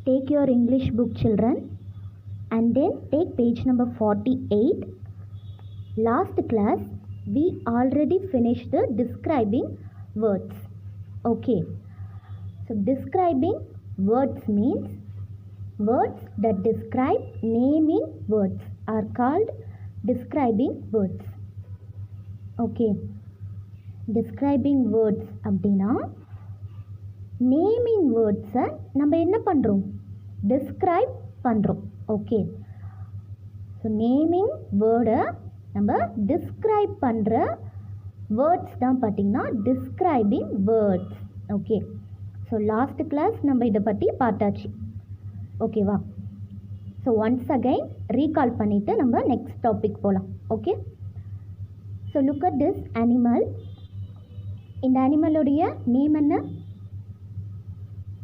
Take your English book, children, and then take page number 48. Last class we already finished the describing words. Okay, so describing words means words that describe naming words are called describing words. Okay, describing words அப்படின்னா naming வேர்ட்ஸை நம்ம என்ன பண்ணுறோம், describe பண்ணுறோம். Okay, so naming வேர்டை நம்ம describe பண்ணுற words தான் பார்த்திங்கன்னா describing words. Okay, so last class நம்ம இதை பற்றி பார்த்தாச்சு. ஓகேவா? ஸோ ஒன்ஸ் அகைன் ரீகால் பண்ணிவிட்டு நம்ம நெக்ஸ்ட் டாபிக் போகலாம். Okay, so look at this animal. இந்த அனிமலுடைய நேம் என்ன?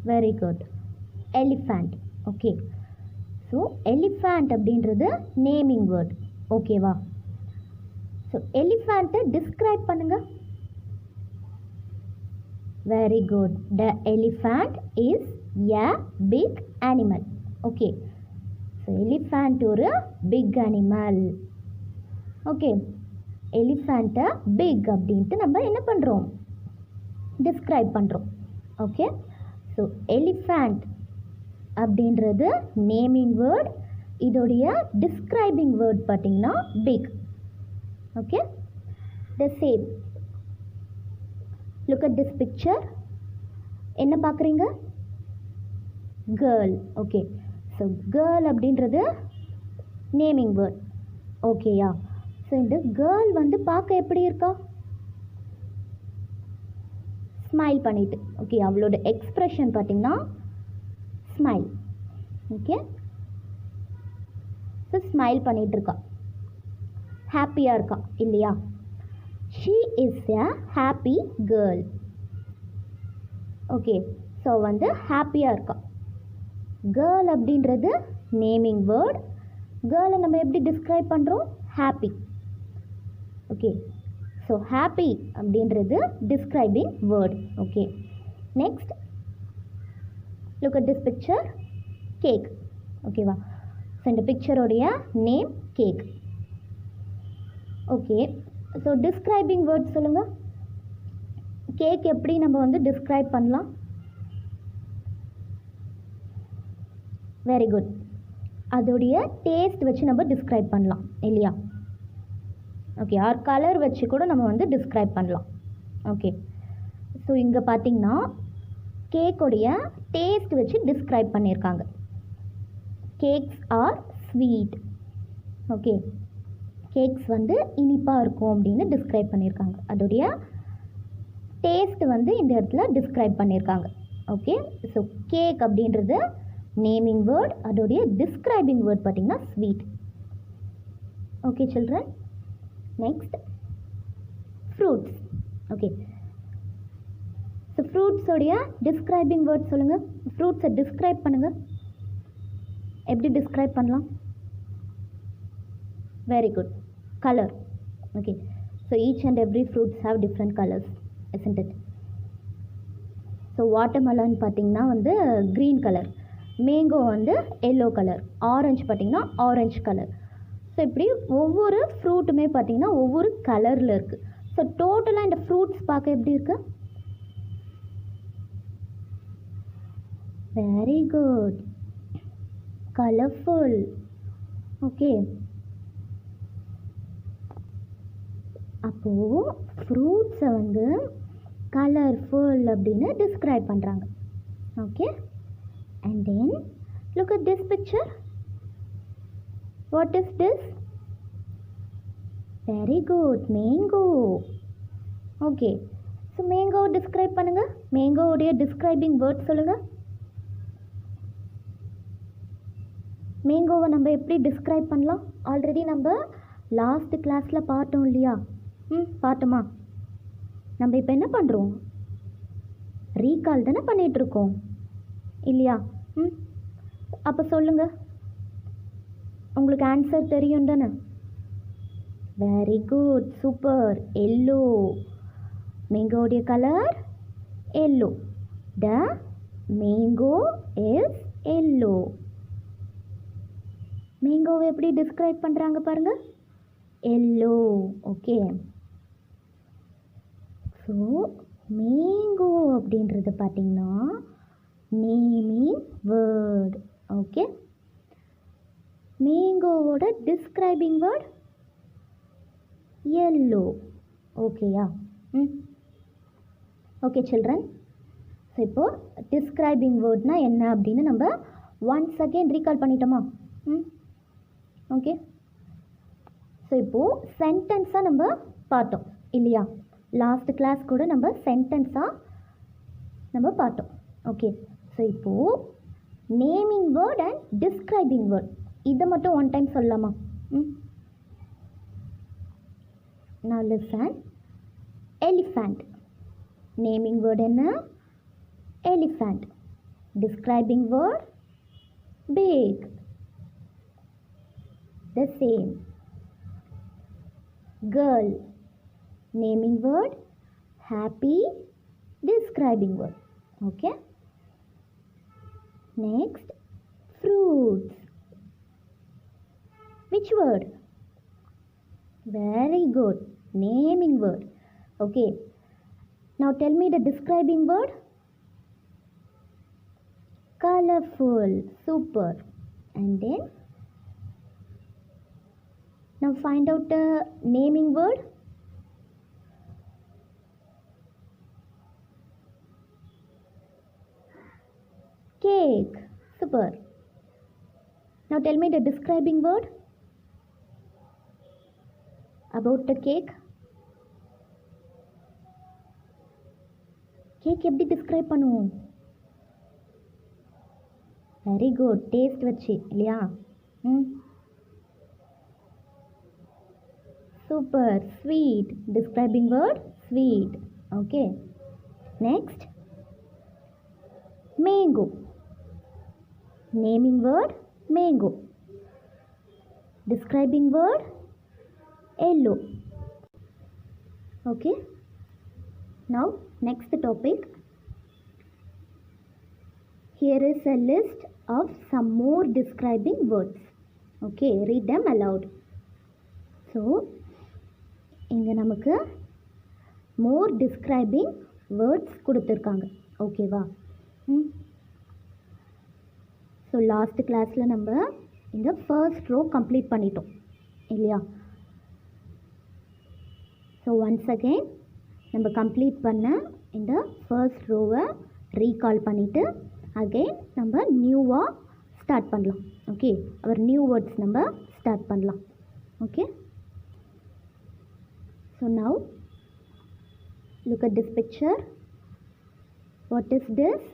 Very good, elephant. Okay, so elephant அப்படின்றது நேமிங் வேர்ட். ஓகேவா? ஸோ எலிஃபண்ட்டை டிஸ்கிரைப் பண்ணுங்க. Very good, the elephant is a big animal. Okay, so elephant ஒரு பிக் அனிமல். ஓகே, எலிஃபண்ட்டை big அப்படின்ட்டு நம்ம என்ன பண்ணுறோம், டிஸ்கிரைப் பண்ணுறோம். ஓகே, ஸோ எலிஃபண்ட் அப்படின்றது நேமிங் வேர்ட். இதோடைய டிஸ்கிரைபிங் வேர்ட் பார்த்திங்கன்னா big. Okay, the same. Look at this picture. என்ன பார்க்குறீங்க? கேர்ள். ஓகே, ஸோ கேர்ள் அப்படின்றது நேமிங் வேர்ட். ஓகேயா? ஸோ இந்த கேர்ள் வந்து பார்க்க எப்படி இருக்கா? ஸ்மைல் பண்ணிட்டு. ஓகே, அவளோட எக்ஸ்ப்ரெஷன் பார்த்திங்கன்னா ஸ்மைல். ஓகே, ஸோ ஸ்மைல் பண்ணிகிட்டு இருக்கா, ஹாப்பியாக இருக்கா இல்லையா? She is a happy girl. Okay, so வந்து ஹாப்பியாக இருக்கா. கேர்ள் அப்படின்றது நேமிங் வேர்ட். கேர்ளை நம்ம எப்படி டிஸ்கிரைப் பண்ணுறோம்? ஹாப்பி. ஓகே, ஸோ ஹாப்பி அப்படின்றது describing word. Okay, next look at this picture. Cake. ஓகேவா? ஸோ இந்த பிக்சரோடைய name cake. Okay, so describing word சொல்லுங்கள். கேக் எப்படி நம்ம வந்து டிஸ்கிரைப் பண்ணலாம்? வெரி குட், அதோடைய டேஸ்ட் வச்சு நம்ம டிஸ்கிரைப் பண்ணலாம் இல்லையா? ஓகே, ஆர் கலர் வச்சு கூட நம்ம வந்து டிஸ்கிரைப் பண்ணலாம். ஓகே, ஸோ இங்கே பார்த்தீங்கன்னா கேக்கோடைய டேஸ்ட் வச்சு டிஸ்கிரைப் பண்ணியிருக்காங்க. Cakes R sweet. Okay, cakes வந்து இனிப்பாக இருக்கும் அப்படின்னு டிஸ்கிரைப் பண்ணியிருக்காங்க. அதோடைய டேஸ்ட் வந்து இந்த இடத்துல டிஸ்கிரைப் பண்ணியிருக்காங்க. ஓகே, ஸோ கேக் அப்படின்றது நேமிங் வேர்ட். அதோடைய டிஸ்கிரைபிங் வேர்ட் பார்த்திங்கன்னா sweet. Okay children, next fruits. Okay, so ஃப்ரூட்ஸோடைய டிஸ்கிரைபிங் வேர்ட் சொல்லுங்கள். ஃப்ரூட்ஸை டிஸ்கிரைப் பண்ணுங்கள். எப்படி டிஸ்கிரைப் பண்ணலாம்? Very good, colour. Okay, so each and every fruits have different colours, isn't it? So watermelon பார்த்திங்கன்னா வந்து க்ரீன் கலர், மேங்கோ வந்து எல்லோ கலர், ஆரஞ்சு பார்த்திங்கன்னா ஆரஞ்சு கலர். ஸோ இப்படி ஒவ்வொரு ஃப்ரூட்டுமே பார்த்திங்கன்னா ஒவ்வொரு கலரில் இருக்குது. ஸோ டோட்டலாக இந்த ஃப்ரூட்ஸ் பார்க்க எப்படி இருக்குது? Very good, colourful. ஓகே, அப்போது ஃப்ரூட்ஸை வந்து கலர்ஃபுல் அப்படின்னு டிஸ்கிரைப் பண்ணுறாங்க. Okay, and then look at this picture. What is this? Very good, mango. Okay, so mango describe பண்ணுங்கள். மேங்கோவுடைய டிஸ்கிரைபிங் வேர்ட் சொல்லுங்கள். மேங்கோவை நம்ம எப்படி டிஸ்கிரைப் பண்ணலாம்? ஆல்ரெடி நம்ம லாஸ்ட் கிளாஸில் பார்த்தோம் இல்லையா? பார்த்தோமா? நம்ம இப்போ என்ன பண்ணுறோம்? ரீகால் தானே பண்ணிகிட்ருக்கோம் இல்லையா? அப்போ சொல்லுங்கள், உங்களுக்கு ஆன்சர் தெரியும் தானே? Very good, super. எல்லோ. மேங்கோடைய colour yellow. The mango is yellow. மேங்கோவை எப்படி டிஸ்கிரைப் பண்ணுறாங்க பாருங்க, எல்லோ. ஓகே, ஸோ மேங்கோ அப்படின்றது பார்த்திங்கன்னா நேமிங் வேர்ட். ஓகே, மேங்கோவோட டிஸ்கிரைபிங் வேர்ட் yellow. ஓகேயா? ஓகே சில்ட்ரன், ஸோ இப்போது டிஸ்கிரைபிங் வேர்ட்னா என்ன அப்படின்னு நம்ம ஒன்ஸ் அகெயின் ரீகால் பண்ணிட்டோமா? ஓகே, ஸோ இப்போது சென்டென்ஸாக நம்ம பார்த்தோம் இல்லையா? லாஸ்ட் கிளாஸ் கூட நம்ம சென்டென்ஸாக நம்ம பார்த்தோம். ஓகே, ஸோ இப்போது naming word and describing word இதை மட்டும் ஒன் டைம் சொல்லலாமா? Now listen. Elephant. Naming word என்ன? Elephant. Describing word big. The same. Girl. Naming word happy. Describing word. Okay. Next, fruits. Which word? Very good. Naming word. Okay. Now tell me the describing word. Colorful. Super. And then now find out the naming word. Cake. Super. Now tell me the describing word about the cake. Cake எப்படி describe பண்ணுவோம்? Very good, taste வச்சு இல்லையா? Super. Sweet. Describing word sweet. Okay, next mango. Naming word mango. Describing word yellow. Okay, now next topic. Here is a list of some more describing words. Okay, read them aloud. So இங்க நமக்கு more describing words கொடுத்திருக்காங்க. ஓகேவா? So last கிளாஸில் நம்ம இந்த first row complete பண்ணிட்டோம் இல்லையா? So once again நம்ம கம்ப்ளீட் பண்ண இந்த ஃபர்ஸ்ட் ரோவை ரீகால் பண்ணிவிட்டு அகெயின் நம்ம நியூவாக ஸ்டார்ட் பண்ணலாம். ஓகே, அவர் நியூ வேர்ட்ஸ் நம்ம ஸ்டார்ட் பண்ணலாம். Okay, so now look at this picture. What is this?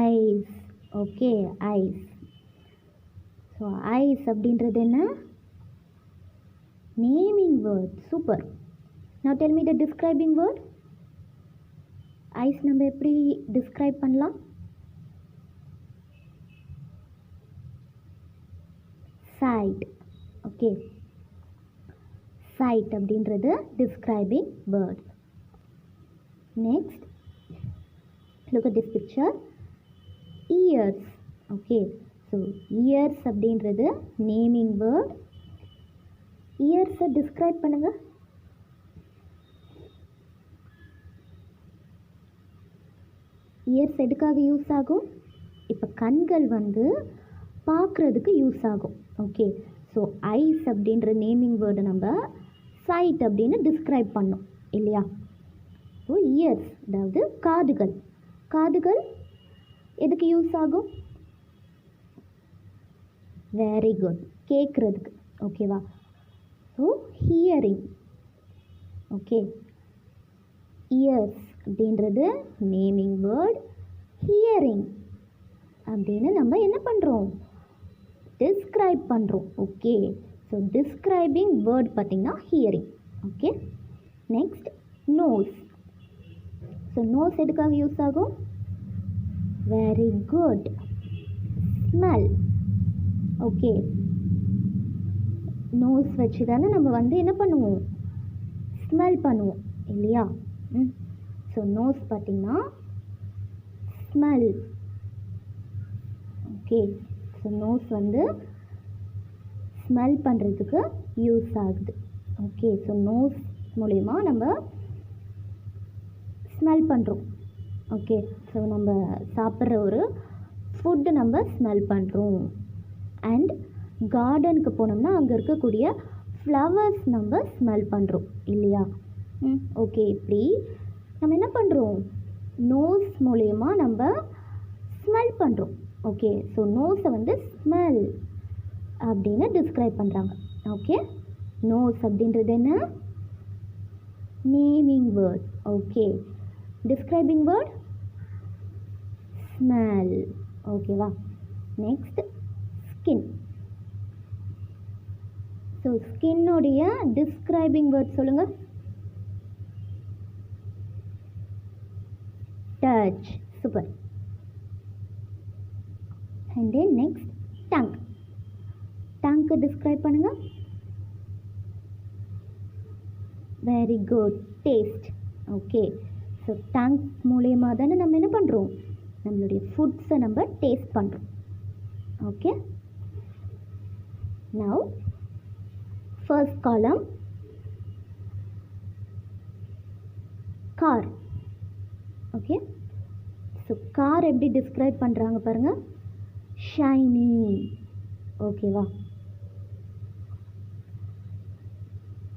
Eyes. Okay, eyes. So eyes அப்படின்றது என்ன? Naming word. Super. Now tell me the describing word. Ice நம்ம எப்படி describe பண்ணலாம்? Sight. Okay. Sight அப்படின்றது describing word. Next, look at this picture. Ears. Okay. So ears அப்படின்றது naming word. இயர்ஸை describe பண்ணுங்க. Years எதுக்காக use ஆகும்? இப்போ கண்கள் வந்து பார்க்குறதுக்கு யூஸ் ஆகும். ஓகே, ஸோ ஐஸ் அப்படின்ற நேமிங் வேர்டு நம்ம சைட் அப்படின்னு டிஸ்கிரைப் பண்ணோம் இல்லையா? ஸோ இயர்ஸ் அதாவது காதுகள். காதுகள் எதுக்கு யூஸ் ஆகும்? வெரி குட், கேட்குறதுக்கு. ஓகேவா? So hearing. ஓகே, இயர்ஸ் அப்படின்றது நேமிங் வேர்ட். ஹியரிங் அப்படின்னு நம்ம என்ன பண்ணுறோம்? டிஸ்கிரைப் பண்ணுறோம். ஓகே, ஸோ டிஸ்கிரைபிங் வேர்ட் பார்த்திங்கன்னா hearing. Okay, next nose. So nose எதுக்காக யூஸ் ஆகும்? Very good, smell. Okay, nose வச்சு தானே நம்ம வந்து என்ன பண்ணுவோம்? ஸ்மெல் பண்ணுவோம் இல்லையா? ஸோ நோஸ் பார்த்திங்கன்னா ஸ்மெல். ஓகே, ஸோ நோஸ் வந்து ஸ்மெல் பண்ணுறதுக்கு யூஸ் ஆகுது. ஓகே, ஸோ நோஸ் மூலயமா நம்ம ஸ்மெல் பண்ணுறோம். ஓகே, ஸோ நம்ம சாப்பிட்ற ஒரு ஃபுட்டு நம்ம ஸ்மெல் பண்ணுறோம். அண்ட் கார்டனுக்கு போனோம்னா அங்கே இருக்கக்கூடிய ஃப்ளவர்ஸ் நம்ம ஸ்மெல் பண்ணுறோம் இல்லையா? ஓகே, இப்படி நம்ம என்ன பண்ணுறோம்? நோஸ் மூலயமா நம்ம ஸ்மெல் பண்ணுறோம். ஓகே, ஸோ நோஸை வந்து ஸ்மெல் அப்படின்னு டிஸ்கிரைப் பண்ணுறாங்க. ஓகே, நோஸ் அப்படின்றது என்ன? Naming word. Okay, describing word smell. ஓகேவா? Next skin. ஸோ ஸ்கின்னுடைய டிஸ்கிரைபிங் வேர்ட் சொல்லுங்கள். Touch. Super. And then next tongue. டங்க்கு டிஸ்கிரைப் பண்ணுங்க. Very good. Taste. Okay, so tongue மூலயமா தானே நம்ம என்ன பண்ணுறோம்? நம்மளுடைய ஃபுட்ஸை நம்ம டேஸ்ட் பண்ணுறோம். Okay, now first column car. Okay, so car எப்படி டிஸ்கிரைப் பண்ணுறாங்க பாருங்கள். ஷைனி. ஓகேவா?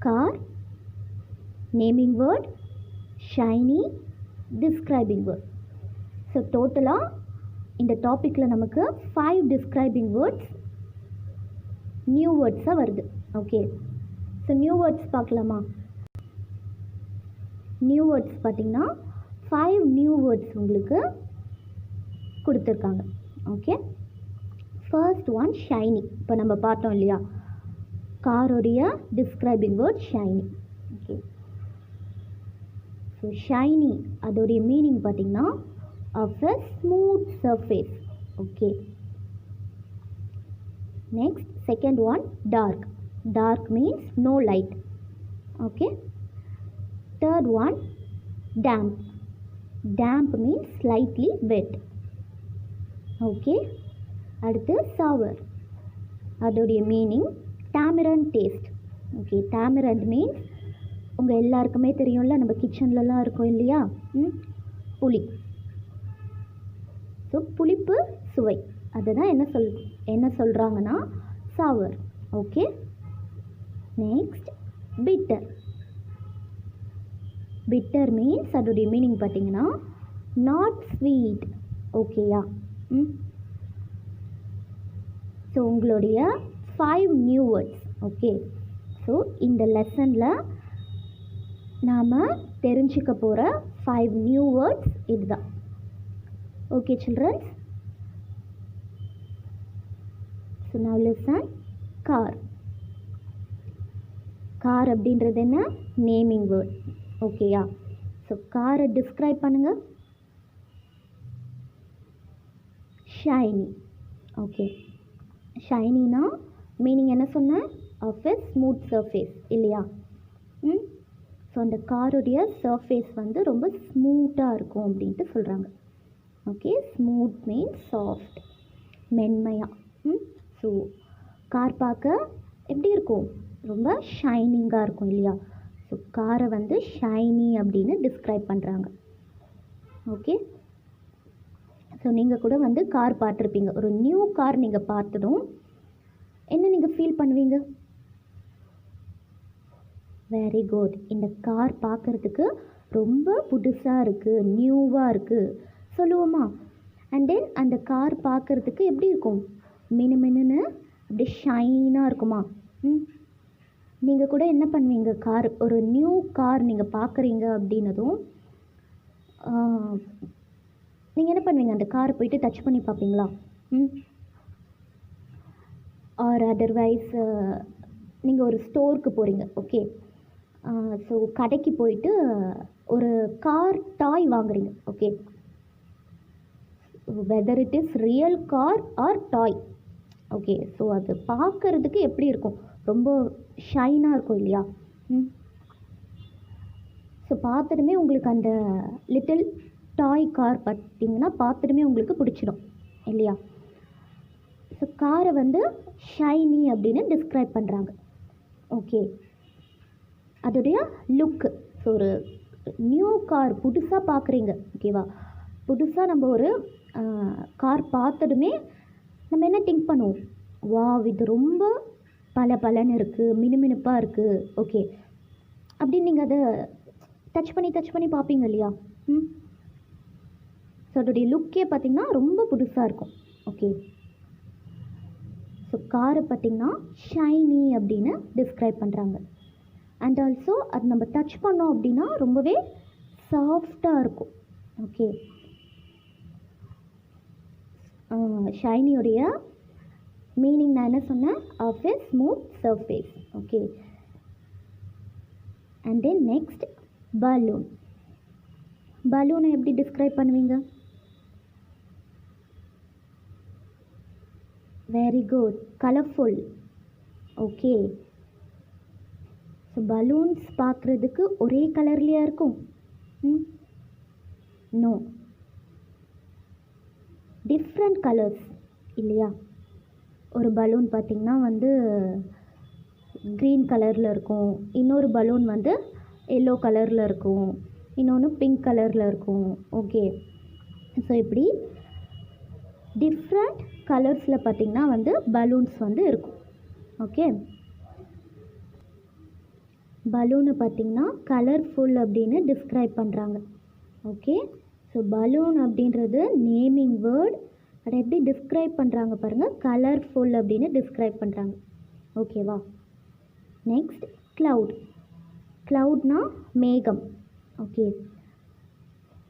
Car naming word, shiny describing word. So டோட்டலாக இந்த டாப்பிக்கில் நமக்கு 5 டிஸ்கிரைபிங் வேர்ட்ஸ் நியூ வேர்ட்ஸாக வருது. ஓகே, ஸோ நியூ வேர்ட்ஸ் பார்க்கலாமா? நியூ வேர்ட்ஸ் பார்த்திங்கன்னா 5 நியூ வேர்ட்ஸ் உங்களுக்கு கொடுத்துருக்காங்க. Okay, first one shiny. இப்போ நம்ம பார்த்தோம் இல்லையா, காரோடைய describing word shiny. Okay, so shiny அதோடைய மீனிங் பார்த்திங்கன்னா of a smooth surface. Okay, next second one dark. Dark means no light. Okay, third one damp. Damp means slightly wet. Okay, அடுத்து sour. அதோடைய meaning tamarind taste. Okay, tamarind means உங்கள் எல்லாருக்குமே தெரியும்ல, நம்ம கிச்சன்லலாம் இருக்கும் இல்லையா, புளி. ஸோ புளிப்பு சுவை, அதுதான் என்ன சொல்கிறாங்கன்னா sour. Okay, next bitter. Bitter means அதோடைய மீனிங் பார்த்தீங்கன்னா நாட் ஸ்வீட். ஓகேயா? ஸோ உங்களுடைய 5 நியூ வேர்ட்ஸ். ஓகே, ஸோ இந்த லெசனில் நாம் தெரிஞ்சுக்க போகிற 5 நியூ வேர்ட்ஸ் இதுதான். Okay children, so now listen. Car. Car அப்படின்றது என்ன? Naming word. ஓகேயா? ஸோ காரை டிஸ்கிரைப் பண்ணுங்க. ஷைனி. ஓகே, ஷைனினா மீனிங் என்ன சொன்னேன்? ஆஃப் எ ஸ்மூத் சர்ஃபேஸ் இல்லையா? ஸோ அந்த காருடைய சர்ஃபேஸ் வந்து ரொம்ப ஸ்மூத்தாக இருக்கும் அப்படின்ட்டு சொல்கிறாங்க. ஓகே, ஸ்மூத் மீன்ஸ் சாஃப்ட், மென்மையாக. ஸோ கார் பார்க்க எப்படி இருக்கும்? ரொம்ப ஷைனிங்காக இருக்கும் இல்லையா? ஸோ காரை வந்து ஷைனி அப்படின்னு டிஸ்கிரைப் பண்ணுறாங்க. ஓகே, ஸோ நீங்கள் கூட வந்து கார் பார்த்துருப்பீங்க. ஒரு நியூ கார் நீங்கள் பார்த்ததும் என்ன நீங்கள் ஃபீல் பண்ணுவீங்க? Very good. இந்த கார் பார்க்குறதுக்கு ரொம்ப புதுசாக இருக்குது, நியூவாக இருக்குது சொல்லுவோமா? அண்ட் தென் அந்த கார் பார்க்குறதுக்கு எப்படி இருக்கும்? மினுமினுன்னு அப்படியே ஷைனாக இருக்குமா? நீங்கள் கூட என்ன பண்ணுவீங்க? கார், ஒரு நியூ கார் நீங்கள் பார்க்குறீங்க அப்படின்னதும் நீங்கள் என்ன பண்ணுவீங்க? அந்த காரை போயிட்டு டச் பண்ணி பார்ப்பீங்களா? ஆர் அதர்வைஸ் நீங்கள் ஒரு ஸ்டோருக்கு போகிறீங்க. ஓகே, ஸோ கடைக்கு போயிட்டு ஒரு கார் டாய் வாங்குறீங்க. Okay, whether it is real car or toy. Okay, so அது பார்க்குறதுக்கு எப்படி இருக்கும்? ரொம்ப ஷைனாக இருக்கும் இல்லையா? ஸோ பார்த்ததுமே உங்களுக்கு அந்த லிட்டில் டாய் கார் பார்த்தீங்கன்னா பார்த்துட்டுமே உங்களுக்கு பிடிச்சிடும் இல்லையா? ஸோ காரை வந்து ஷைனி அப்படின்னு டிஸ்கிரைப் பண்ணுறாங்க. ஓகே, அதோடைய லுக்கு. ஸோ ஒரு நியூ கார் புதுசாக பார்க்குறீங்க, ஓகேவா? புதுசாக நம்ம ஒரு கார் பார்த்ததுமே நம்ம என்ன திங்க் பண்ணுவோம்? வாவ், இது ரொம்ப பளபளன்னு இருக்குது, மினுமினுப்பாக இருக்குது, ஓகே அப்படின்னு நீங்கள் அதை டச் பண்ணி பார்ப்பீங்க இல்லையா? ஸோ அதோடைய லுக்கே பார்த்திங்கன்னா ரொம்ப புதுசாக இருக்கும். ஓகே, ஸோ காரை பார்த்திங்கன்னா ஷைனி அப்படின்னு டிஸ்கிரைப் பண்ணுறாங்க. அண்ட் ஆல்சோ அது நம்ம டச் பண்ணோம் அப்படின்னா ரொம்பவே சாஃப்டாக இருக்கும். ஓகே, ஷைனியோடைய மீனிங் நான் என்ன சொன்னேன்? Of a smooth surface. Okay, and then next balloon. பலூனை எப்படி டிஸ்கிரைப் பண்ணுவீங்க? Very good, colourful. Okay, so balloons பார்க்குறதுக்கு ஒரே கலர்லையா இருக்கும்? நோ, டிஃப்ரெண்ட் கலர்ஸ் இல்லையா? ஒரு பலூன் பார்த்திங்கன்னா வந்து க்ரீன் கலரில் இருக்கும், இன்னொரு பலூன் வந்து எல்லோ கலரில் இருக்கும், இன்னொன்று பிங்க் கலரில் இருக்கும். ஓகே, ஸோ இப்படி டிஃப்ரெண்ட் கலர்ஸில் பார்த்திங்கன்னா வந்து பலூன்ஸ் வந்து இருக்கும். ஓகே, பலூனை பார்த்திங்கன்னா கலர்ஃபுல் அப்படின்னு டிஸ்கிரைப் பண்ணுறாங்க. ஓகே, ஸோ பலூன் அப்படின்றது நேமிங் வேர்ட். அதை எப்படி டிஸ்கிரைப் பண்ணுறாங்க பாருங்கள், கலர்ஃபுல் அப்படின்னு டிஸ்கிரைப் பண்ணுறாங்க. ஓகேவா? Next cloud. க்ளவுட்னா மேகம். ஓகே,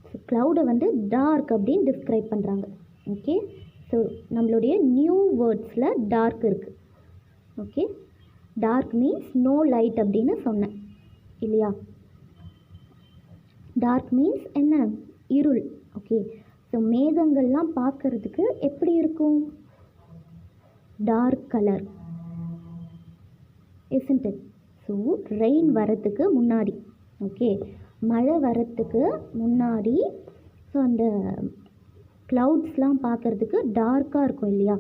ஸோ க்ளவுடை வந்து டார்க் அப்படின்னு டிஸ்கிரைப் பண்ணுறாங்க. ஓகே, ஸோ நம்மளுடைய நியூ வேர்ட்ஸில் டார்க் இருக்குது. Okay, dark means no light அப்படின்னு சொன்னேன் இல்லையா? டார்க் மீன்ஸ் என்ன? இருள். ஓகே, ஸோ மேகங்கள்லாம் பார்க்குறதுக்கு எப்படி இருக்கும்? Dark colour, isn't it? So rain வரத்துக்கு முன்னாடி, ஓகே, மழை வரத்துக்கு முன்னாடி ஸோ அந்த க்ளவுட்ஸ்லாம் பார்க்குறதுக்கு டார்க்காக இருக்கும் இல்லையா?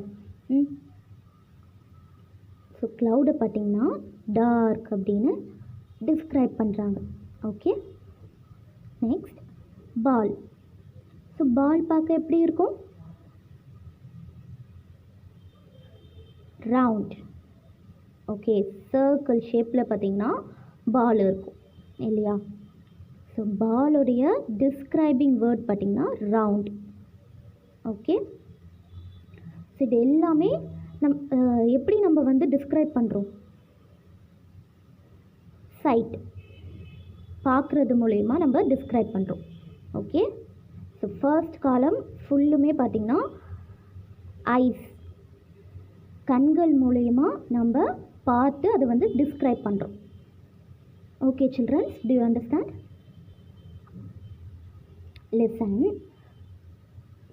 ஸோ க்ளவுடை பார்த்திங்கன்னா டார்க் அப்படின்னு டிஸ்கிரைப் பண்ணுறாங்க. ஓகே, நெக்ஸ்ட் பால். ஸோ பால் பார்க்க எப்படி இருக்கும்? ரவுண்ட். ஓகே, சர்க்கிள் ஷேப்பில் பார்த்திங்கன்னா பால் இருக்கும் இல்லையா? ஸோ பாலுடைய டிஸ்கிரைபிங் வேர்ட் பார்த்திங்கன்னா ரவுண்ட். ஓகே, ஸோ இது எல்லாமே எப்படி நம்ம வந்து டிஸ்கிரைப் பண்ணுறோம்? சைட், பார்க்குறது மூலயமா நம்ம டிஸ்கிரைப் பண்ணுறோம். ஓகே, ஸோ ஃபர்ஸ்ட் காலம் ஃபுல்லுமே பார்த்திங்கன்னா ஐஸ், கண்கள் மூலயமா நம்ம பார்த்து அதை வந்து டிஸ்கிரைப் பண்ணுறோம். Okay childrens, do you understand? Listen.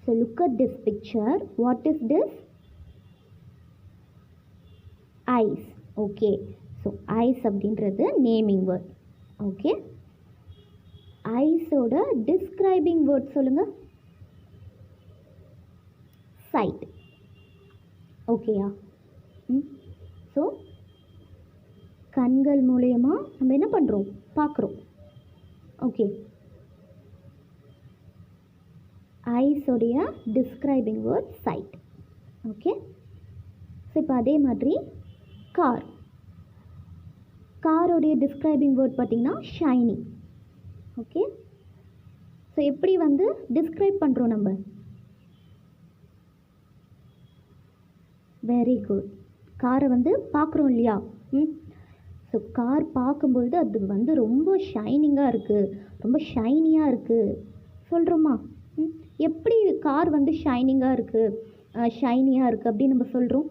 So look at this picture. What is this? Eyes. Okay, so eyes அப்படின்றது நேமிங் வேர்ட். ஓகே, ஐஸோட டிஸ்கிரைபிங் வேர்ட் சொல்லுங்கள். சைட். ஓகேயா? ஸோ கண்கள் மூலயமா நம்ம என்ன பண்ணுறோம்? பார்க்குறோம். ஓகே, ஐஸோடைய describing word sight. Okay, so இப்போ அதே மாதிரி கார். காரோடைய டிஸ்கிரைபிங் வேர்ட் பார்த்திங்கன்னா ஷைனி. ஓகே, ஸோ எப்படி வந்து டிஸ்கிரைப் பண்ணுறோம் நம்ம? வெரி குட், காரை வந்து பார்க்குறோம் இல்லையா? ஸோ கார் பார்க்கும்பொழுது அது வந்து ரொம்ப ஷைனிங்காக இருக்குது, ரொம்ப ஷைனியாக இருக்குது சொல்கிறோமா? எப்படி கார் வந்து ஷைனிங்காக இருக்குது, ஷைனியாக இருக்குது அப்படின்னு நம்ம சொல்கிறோம்?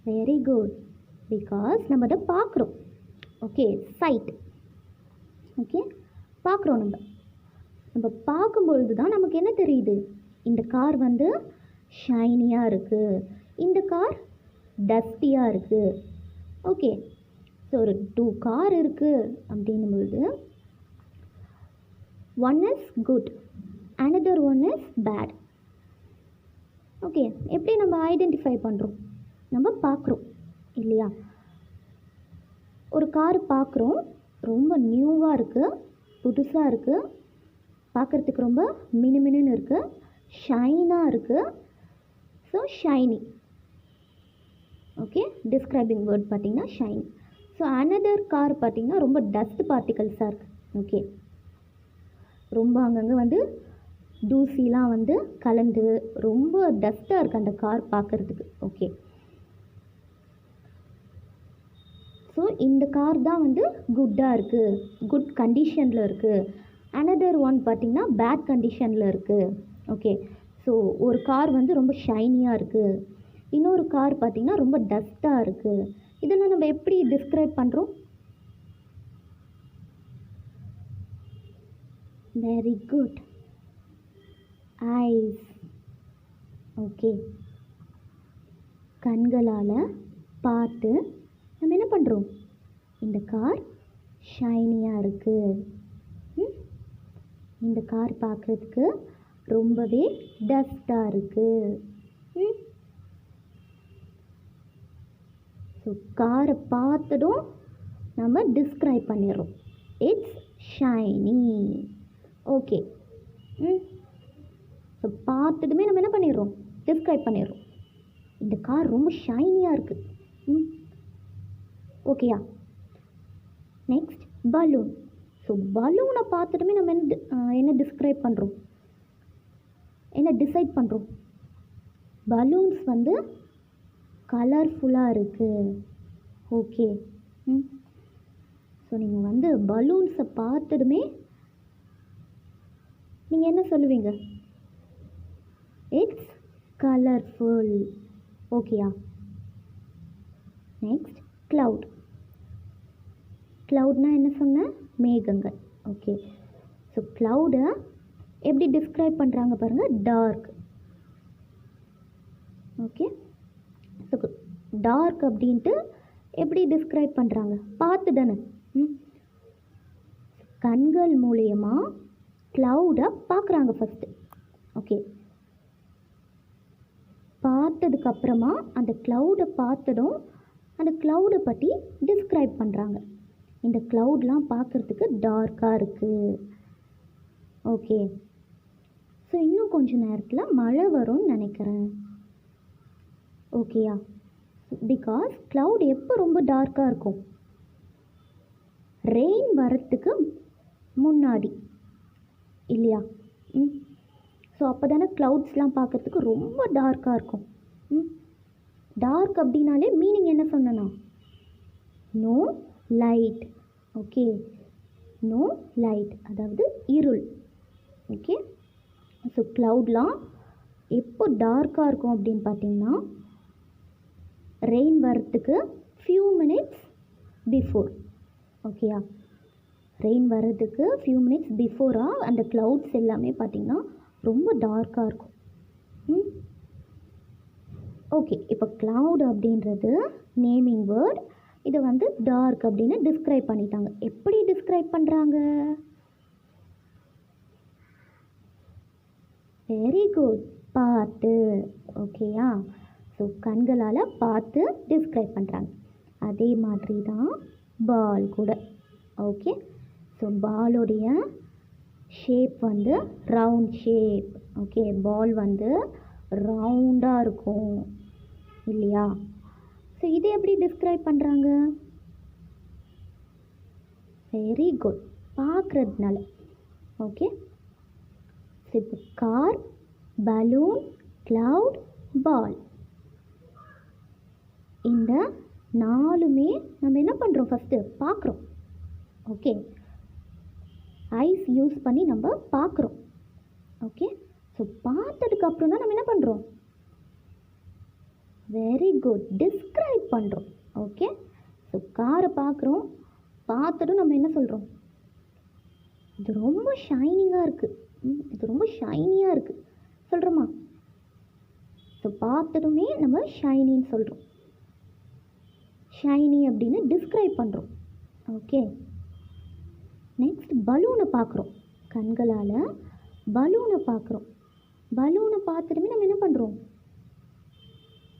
வெரி குட், பிகாஸ் நம்ம அதை பார்க்குறோம். Okay, side. ஓகே, பார்க்குறோம். நம்ம பார்க்கும்பொழுது தான் நமக்கு என்ன தெரியுது? இந்த கார் வந்து ஷைனியாக இருக்குது, இந்த கார் டஸ்டியாக இருக்குது. ஓகே, ஸோ ஒரு 2 கார் இருக்குது அப்படின்னும்பொழுது one is good, another one is bad. Okay, எப்படி நம்ம ஐடென்டிஃபை பண்ணுறோம்? நம்ம பார்க்குறோம் இல்லையா? ஒரு கார் பார்க்குறோம், ரொம்ப நியூவாக இருக்குது, புதுசாக இருக்குது, பார்க்குறதுக்கு ரொம்ப மினுமினுன்னு இருக்குது, ஷைனாக இருக்குது. So shiny. Okay, describing word பார்த்திங்கன்னா ஷைனி. ஸோ அனதர் கார் பார்த்திங்கன்னா ரொம்ப டஸ்ட் பார்ட்டிகல்ஸாக இருக்குது. ஓகே, ரொம்ப அங்கங்கே வந்து தூசிலாம் வந்து கலந்து ரொம்ப டஸ்ட்டாக இருக்குது அந்த கார் பார்க்குறதுக்கு. ஓகே, ஸோ இந்த கார் தான் வந்து குட்டாக இருக்குது, குட் கண்டிஷனில் இருக்குது. அனதர் ஒன் பார்த்திங்கன்னா பேட் கண்டிஷனில் இருக்குது. ஓகே, ஸோ ஒரு கார் வந்து ரொம்ப ஷைனியாக இருக்குது, இன்னொரு கார் பார்த்திங்கன்னா ரொம்ப டஸ்ட்டாக இருக்குது. இதெல்லாம் நம்ம எப்படி டிஸ்கிரைப் பண்ணுறோம்? Very good, eyes. ஓகே, கண்களால் பார்த்து நம்ம என்ன பண்ணுறோம்? இந்த கார் ஷைனியாக இருக்குது, இந்த கார் பார்க்குறதுக்கு ரொம்பவே டஸ்ட்டாக இருக்குது. ஸோ காரை பார்த்ததும் நம்ம டிஸ்கிரைப் பண்ணிடுறோம், இட்ஸ் ஷைனி. ஓகே, ஸோ பார்த்ததுமே நம்ம என்ன பண்ணிடுறோம்? டிஸ்கிரைப் பண்ணிடுறோம், இந்த கார் ரொம்ப ஷைனியாக இருக்குது. ஓகேயா? Next balloon. ஸோ பலூனை பார்த்துட்டுமே நம்ம என்ன டிஸ்கிரைப் பண்ணுறோம், என்ன டிசைட் பண்ணுறோம்? பலூன்ஸ் வந்து கலர்ஃபுல்லாக இருக்குது. ஓகே, ஸோ நீங்கள் வந்து பலூன்ஸை பார்த்ததுமே நீங்கள் என்ன சொல்லுவீங்க? It's colourful. ஓகேயா? Next cloud. க்ளவுட்னால் என்ன சொன்னேன்? மேகங்கள். ஓகே, ஸோ க்ளவுடை எப்படி டிஸ்கிரைப் பண்ணுறாங்க பாருங்கள், டார்க். ஓகே, ஸோ டார்க் அப்படின்ட்டு எப்படி டிஸ்கிரைப் பண்ணுறாங்க? பார்த்து தானே, கண்கள் மூலயமா க்ளவுடை பார்க்குறாங்க ஃபஸ்ட்டு. ஓகே, பார்த்ததுக்கப்புறமா அந்த க்ளவுடை பார்த்ததும் அந்த க்ளவுடை பற்றி டிஸ்கிரைப் பண்ணுறாங்க. இந்த க்ளவுட்லாம் பார்க்குறதுக்கு டார்க்காக இருக்குது. ஓகே, ஸோ இன்னும் கொஞ்சம் நேரத்தில் மழை வரும்னு நினைக்கிறேன். ஓகேயா? பிகாஸ் க்ளவுட் எப்போ ரொம்ப டார்க்காக இருக்கும்? ரெயின் வரத்துக்கு முன்னாடி இல்லையா? ஸோ அப்போ தானே க்ளவுட்ஸ்லாம் பார்க்குறதுக்கு ரொம்ப டார்க்காக இருக்கும். டார்க் அப்படின்னாலே மீனிங் என்ன சொன்னேன்னா, no light. Okay, no light, அதாவது இருள். ஓகே, ஸோ க்ளவுட்லாம் எப்போ டார்க்காக இருக்கும் அப்படின்னு பார்த்தீங்கன்னா, ரெயின் வரத்துக்கு ஃபியூ மினிட்ஸ் பிஃபோர். ஓகேயா? ரெயின் வர்றதுக்கு ஃபியூ மினிட்ஸ் பிஃபோராக அந்த க்ளவுட்ஸ் எல்லாமே பார்த்திங்கன்னா ரொம்ப டார்க்காக இருக்கும். ஓகே, இப்போ க்ளவுட் அப்படின்றது நேமிங் வேர்ட். இதை வந்து டார்க் அப்படின்னு டிஸ்கிரைப் பண்ணிட்டாங்க. எப்படி டிஸ்கிரைப் பண்ணுறாங்க? வெரி குட், பார்த்து. ஓகேயா? ஸோ கண்களால் பார்த்து டிஸ்கிரைப் பண்ணுறாங்க. அதே மாதிரி தான் பால் கூட. ஓகே, ஸோ பாலோடைய ஷேப் வந்து ரவுண்ட் ஷேப். ஓகே, பால் வந்து ரவுண்டாக இருக்கும் இல்லையா? ஸோ இதை எப்படி டிஸ்கிரைப் பண்ணுறாங்க? வெரி குட், பார்க்குறதுனால. ஓகே, ஸோ இப்போ கார், பலூன், க்ளவுட், பால், இந்த நாலுமே நம்ம என்ன பண்ணுறோம்? ஃபஸ்ட்டு பார்க்குறோம். ஓகே, ஐஸ் யூஸ் பண்ணி நம்ம பார்க்குறோம். ஓகே, ஸோ பார்த்ததுக்கப்புறம் தான் நம்ம என்ன பண்ணுறோம்? வெரி குட், டிஸ்கிரைப் பண்ணுறோம். ஓகே, ஸோ காரை பார்க்குறோம், பார்த்துட்டும் நம்ம என்ன சொல்கிறோம்? இது ரொம்ப ஷைனிங்காக இருக்குது, இது ரொம்ப ஷைனியாக இருக்குது சொல்கிறோமா? ஸோ பார்த்ததுமே நம்ம ஷைனின்னு சொல்கிறோம். ஷைனி அப்படின்னு டிஸ்கிரைப் பண்ணுறோம். ஓகே, நெக்ஸ்ட் பலூனை பார்க்குறோம். கண்களால் பலூனை பார்க்குறோம். பலூனை பார்த்துட்டுமே நம்ம என்ன பண்ணுறோம்?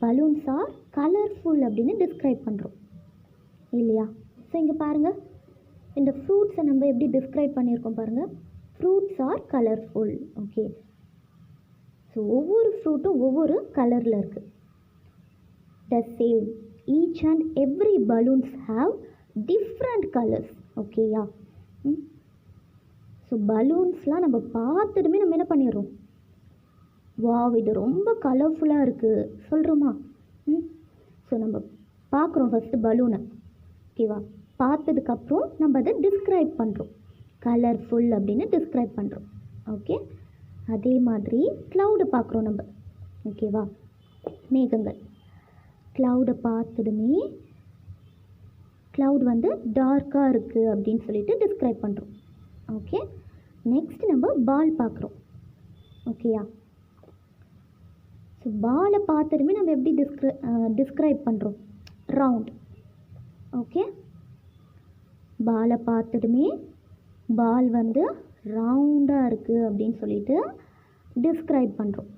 பலூன்ஸ் ஆர் கலர்ஃபுல் அப்படின்னு டிஸ்கிரைப் பண்ணுறோம் இல்லையா? ஸோ இங்கே பாருங்கள், இந்த ஃப்ரூட்ஸை நம்ம எப்படி டிஸ்கிரைப் பண்ணியிருக்கோம் பாருங்கள். Fruits are colourful. Okay, so ஒவ்வொரு ஃப்ரூட்டும் ஒவ்வொரு கலரில் இருக்குது. The same, each and every balloons have different colours. ஓகேயா? ஸோ பலூன்ஸ்லாம் நம்ம பார்த்துட்டுமே நம்ம என்ன பண்ணிடுறோம்? வாவ், இது ரொம்ப கலர்ஃபுல்லாக இருக்குது சொல்கிறோமா? ஸோ நம்ம பார்க்குறோம் ஃபஸ்ட்டு பலூனை. ஓகேவா? பார்த்ததுக்கப்புறம் நம்ம அதை டிஸ்கிரைப் பண்ணுறோம். கலர்ஃபுல் அப்படின்னு டிஸ்கிரைப் பண்ணுறோம். ஓகே, அதே மாதிரி க்ளவுடை பார்க்குறோம் நம்ம. ஓகேவா? மேகங்கள். க்ளவுடை பார்த்ததுமே க்ளவுட் வந்து டார்க்காக இருக்குது அப்படின்னு சொல்லிட்டு டிஸ்கிரைப் பண்ணுறோம். ஓகே, நெக்ஸ்ட் நம்ம பால் பார்க்குறோம். ஓகேயா? ஸோ பாலை பார்த்ததுமே நம்ம எப்படி டிஸ்கிரைப் பண்ணுறோம்? ரவுண்ட். ஓகே, பாலை பார்த்ததுமே பால் வந்து ரவுண்டாக இருக்குது அப்படின்னு சொல்லிட்டு டிஸ்கிரைப் பண்ணுறோம்.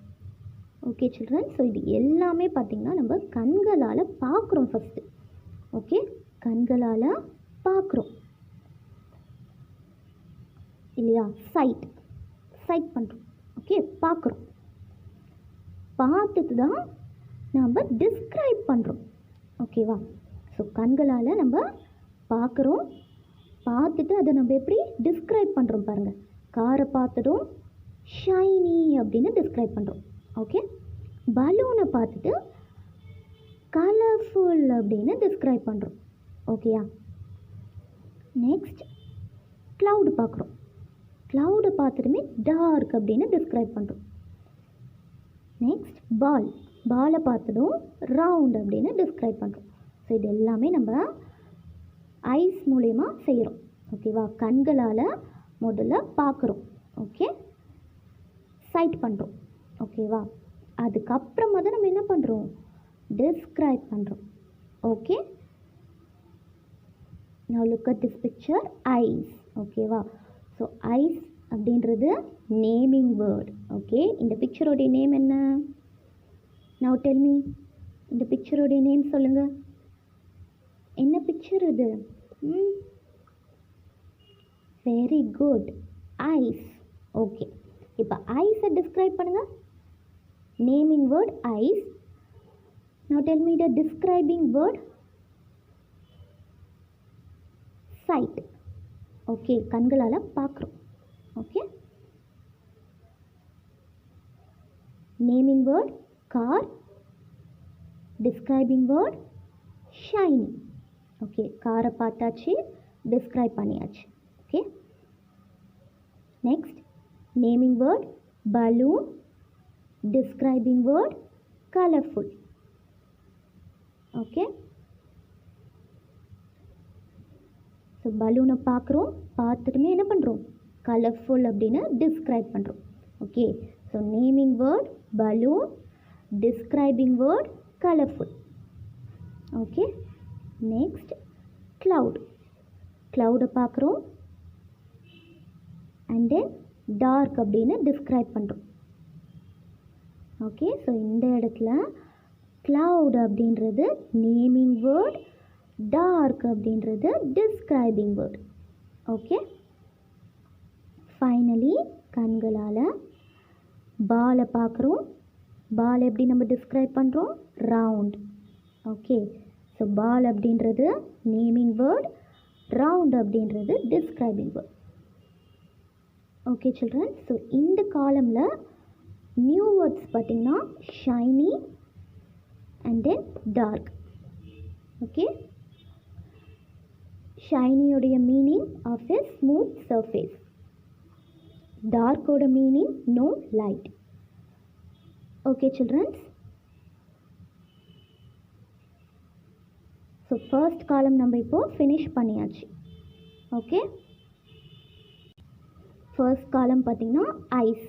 ஓகே சில்ட்ரன், ஸோ இது எல்லாமே பார்த்திங்கன்னா நம்ம கண்களால் பார்க்குறோம் ஃபஸ்ட்டு. ஓகே, கண்களால் பார்க்குறோம் இல்லையா? சைட் பண்ணுறோம். ஓகே, பார்க்குறோம். பார்த்துட்டு தான் நம்ம டிஸ்கிரைப் பண்ணுறோம். ஓகேவா? ஸோ கண்களால் நம்ம பார்க்குறோம், பார்த்துட்டு அதை நம்ம எப்படி டிஸ்கிரைப் பண்ணுறோம் பாருங்கள். காரை பார்த்ததும் ஷைனி அப்படின்னு டிஸ்கிரைப் பண்ணுறோம். ஓகே, பலூனை பார்த்துட்டு கலர்ஃபுல் அப்படின்னு டிஸ்கிரைப் பண்ணுறோம். ஓகேயா? நெக்ஸ்ட் க்ளவுடு பார்க்குறோம். க்ளவுடை பார்த்துட்டுமே டார்க் அப்படின்னு டிஸ்கிரைப் பண்ணுறோம். நெக்ஸ்ட் பாலை பார்த்ததும் ரவுண்ட் அப்படின்னு டிஸ்கிரைப் பண்ணுறோம். ஸோ இது எல்லாமே நம்ம ஐஸ் மூலயமா செய்கிறோம். ஓகேவா? கண்களால் முதல்ல பார்க்குறோம். ஓகே, சைட் பண்ணுறோம். ஓகேவா? அதுக்கப்புறமா தான் நம்ம என்ன பண்ணுறோம்? டிஸ்கிரைப் பண்ணுறோம். Okay, now look at this picture, eyes. ஓகேவா? ஸோ ஐஸ் அப்படின்றது நேமிங் வேர்ட். ஓகே, இந்த பிக்சரோடைய நேம் என்ன? now tell me, இந்த பிக்சரோடைய நேம் சொல்லுங்கள். என்ன பிக்சர் இது? Very good, eyes. ஓகே, இப்போ ஐஸை டிஸ்கிரைப் பண்ணுங்கள். Naming word eyes. now tell me the describing word. sight. Okay, கண்களால் பார்க்குறோம். Okay, naming word car, describing word shiny. Okay, காரை பார்த்தாச்சு, டிஸ்கிரைப் பண்ணியாச்சு. Okay, next naming word balloon, describing word colourful. Okay, so பலூனை பார்க்குறோம், பார்த்துட்டுமே என்ன பண்ணுறோம்? கலர்ஃபுல் அப்படின்னு டிஸ்கிரைப் பண்ணுறோம். Okay, so naming word balloon, describing word colourful. Okay, next க்ளவுடை பார்க்குறோம் அண்ட் தென் டார்க் அப்படின்னு டிஸ்கிரைப் பண்ணுறோம். ஓகே, ஸோ இந்த இடத்துல க்ளவுட் அப்படின்றது நேமிங் வேர்ட், டார்க் அப்படின்றது டிஸ்கிரைபிங் வேர்ட். ஓகே, ஃபைனலி கண்களால் பாலை பார்க்குறோம். பால் எப்படி நம்ம டிஸ்கிரைப் பண்ணுறோம்? ரவுண்ட். ஓகே, ஸோ பால் அப்படின்றது நேமிங் வேர்ட், ரவுண்ட் அப்படின்றது describing word. Okay children, so இந்த காலமில் நியூ வேர்ட்ஸ் பார்த்திங்கன்னா shiny and then dark. Okay, ஷைனியோடைய meaning of a smooth surface, டார்க்கோட meaning no light. Okay childrens, so first column நம்ம இப்போது finish பண்ணியாச்சு. ஓகே, ஃபர்ஸ்ட் காலம் பார்த்திங்கன்னா eyes.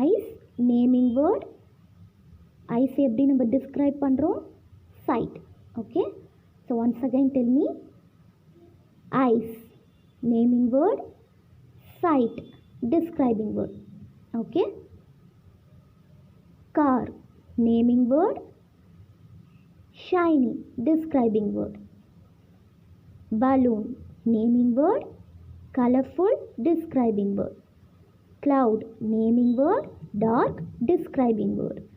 Eyes naming word. Eyes எப்படி நம்ம டிஸ்கிரைப் பண்ணுறோம்? Sight. Okay, so once again tell me. Eyes naming word. Sight, describing word. Okay. Car, naming word. Shiny, describing word. Balloon, naming word. Colorful, describing word. Cloud, naming word. Dark, describing word.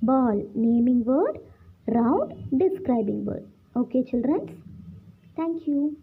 Ball, naming word. Round, describing word. Okay, children. Thank you.